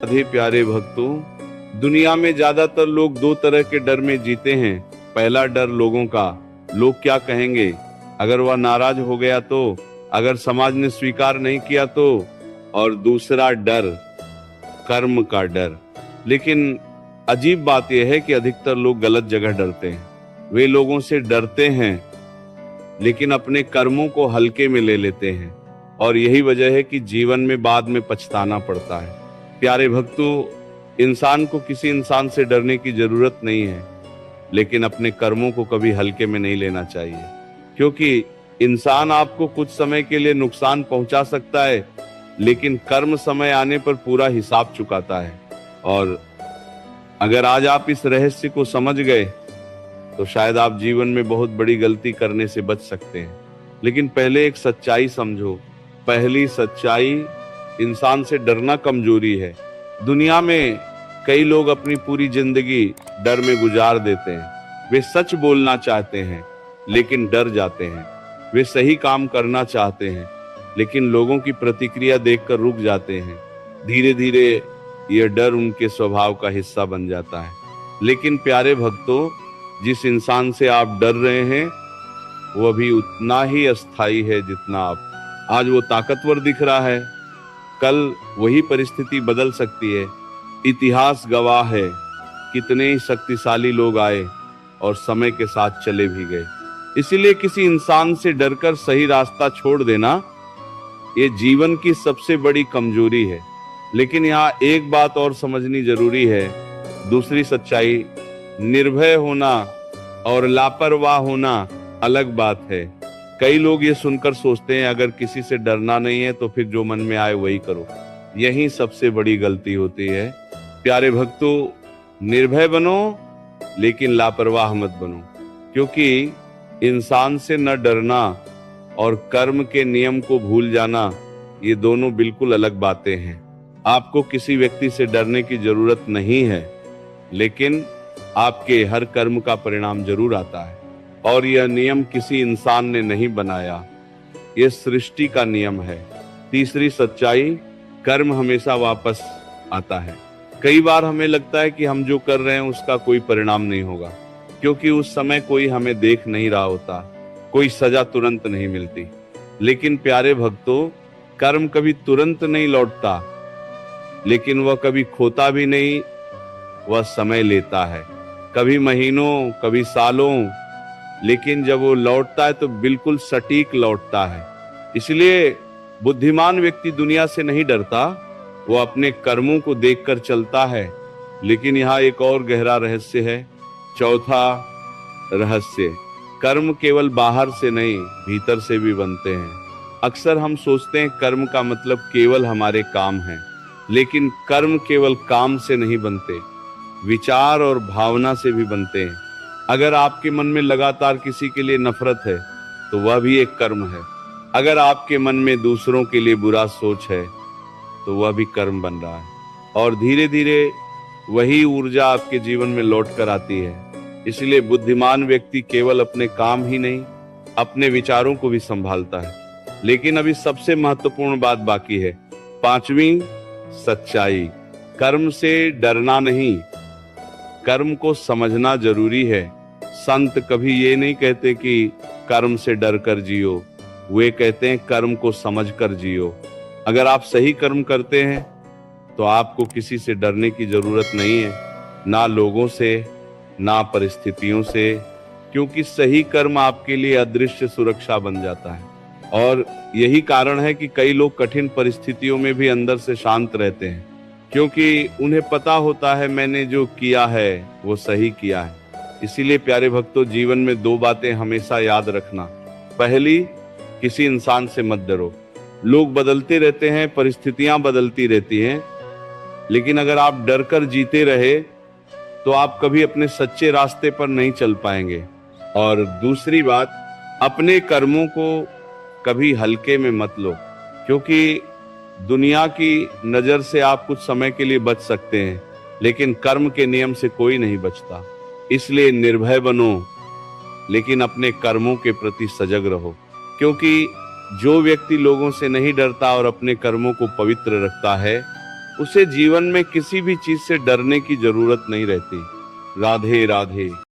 राधे प्यारे भक्तों, दुनिया में ज्यादातर लोग दो तरह के डर में जीते हैं। पहला डर लोगों का, लोग क्या कहेंगे, अगर वह नाराज हो गया तो, अगर समाज ने स्वीकार नहीं किया तो। और दूसरा डर कर्म का डर। लेकिन अजीब बात यह है कि अधिकतर लोग गलत जगह डरते हैं। वे लोगों से डरते हैं लेकिन अपने कर्मों को हल्के में ले लेते हैं, और यही वजह है कि जीवन में बाद में पछताना पड़ता है। प्यारे भक्तों, इंसान को किसी इंसान से डरने की जरूरत नहीं है, लेकिन अपने कर्मों को कभी हल्के में नहीं लेना चाहिए, क्योंकि इंसान आपको कुछ समय के लिए नुकसान पहुंचा सकता है, लेकिन कर्म समय आने पर पूरा हिसाब चुकाता है। और अगर आज आप इस रहस्य को समझ गए तो शायद आप जीवन में बहुत बड़ी गलती करने से बच सकते हैं। लेकिन पहले एक सच्चाई समझो। पहली सच्चाई, इंसान से डरना कमजोरी है। दुनिया में कई लोग अपनी पूरी जिंदगी डर में गुजार देते हैं। वे सच बोलना चाहते हैं लेकिन डर जाते हैं। वे सही काम करना चाहते हैं लेकिन लोगों की प्रतिक्रिया देखकर रुक जाते हैं। धीरे धीरे यह डर उनके स्वभाव का हिस्सा बन जाता है। लेकिन प्यारे भक्तों, जिस इंसान से आप डर रहे हैं वह भी उतना ही अस्थाई है जितना आप। आज वो ताकतवर दिख रहा है, कल वही परिस्थिति बदल सकती है। इतिहास गवाह है, कितने ही शक्तिशाली लोग आए और समय के साथ चले भी गए। इसीलिए किसी इंसान से डरकर सही रास्ता छोड़ देना ये जीवन की सबसे बड़ी कमजोरी है। लेकिन यहाँ एक बात और समझनी जरूरी है। दूसरी सच्चाई, निर्भय होना और लापरवाह होना अलग बात है। कई लोग ये सुनकर सोचते हैं अगर किसी से डरना नहीं है तो फिर जो मन में आए वही करो। यही सबसे बड़ी गलती होती है। प्यारे भक्तों, निर्भय बनो लेकिन लापरवाह मत बनो, क्योंकि इंसान से न डरना और कर्म के नियम को भूल जाना ये दोनों बिल्कुल अलग बातें हैं। आपको किसी व्यक्ति से डरने की जरूरत नहीं है, लेकिन आपके हर कर्म का परिणाम जरूर आता है। और यह नियम किसी इंसान ने नहीं बनाया, यह सृष्टि का नियम है। तीसरी सच्चाई, कर्म हमेशा वापस आता है। कई बार हमें लगता है कि हम जो कर रहे हैं उसका कोई परिणाम नहीं होगा, क्योंकि उस समय कोई हमें देख नहीं रहा होता, कोई सजा तुरंत नहीं मिलती। लेकिन प्यारे भक्तों, कर्म कभी तुरंत नहीं लौटता, लेकिन वह कभी खोता भी नहीं। वह समय लेता है, कभी महीनों कभी सालों, लेकिन जब वो लौटता है तो बिल्कुल सटीक लौटता है। इसलिए बुद्धिमान व्यक्ति दुनिया से नहीं डरता, वो अपने कर्मों को देखकर चलता है। लेकिन यहाँ एक और गहरा रहस्य है। चौथा रहस्य, कर्म केवल बाहर से नहीं भीतर से भी बनते हैं। अक्सर हम सोचते हैं कर्म का मतलब केवल हमारे काम है, लेकिन कर्म केवल काम से नहीं बनते, विचार और भावना से भी बनते हैं। अगर आपके मन में लगातार किसी के लिए नफरत है तो वह भी एक कर्म है। अगर आपके मन में दूसरों के लिए बुरा सोच है तो वह भी कर्म बन रहा है। और धीरे धीरे वही ऊर्जा आपके जीवन में लौट कर आती है। इसलिए बुद्धिमान व्यक्ति केवल अपने काम ही नहीं, अपने विचारों को भी संभालता है। लेकिन अभी सबसे महत्वपूर्ण बात बाकी है। पांचवी सच्चाई, कर्म से डरना नहीं, कर्म को समझना जरूरी है। संत कभी ये नहीं कहते कि कर्म से डर कर जियो, वे कहते हैं कर्म को समझ कर जियो। अगर आप सही कर्म करते हैं तो आपको किसी से डरने की जरूरत नहीं है, ना लोगों से ना परिस्थितियों से, क्योंकि सही कर्म आपके लिए अदृश्य सुरक्षा बन जाता है। और यही कारण है कि कई लोग कठिन परिस्थितियों में भी अंदर से शांत रहते हैं, क्योंकि उन्हें पता होता है मैंने जो किया है वो सही किया है। इसीलिए प्यारे भक्तों, जीवन में दो बातें हमेशा याद रखना। पहली, किसी इंसान से मत डरो। लोग बदलते रहते हैं, परिस्थितियां बदलती रहती हैं, लेकिन अगर आप डर कर जीते रहे तो आप कभी अपने सच्चे रास्ते पर नहीं चल पाएंगे। और दूसरी बात, अपने कर्मों को कभी हल्के में मत लो, क्योंकि दुनिया की नजर से आप कुछ समय के लिए बच सकते हैं, लेकिन कर्म के नियम से कोई नहीं बचता। इसलिए निर्भय बनो, लेकिन अपने कर्मों के प्रति सजग रहो, क्योंकि जो व्यक्ति लोगों से नहीं डरता और अपने कर्मों को पवित्र रखता है उसे जीवन में किसी भी चीज से डरने की जरूरत नहीं रहती। राधे राधे।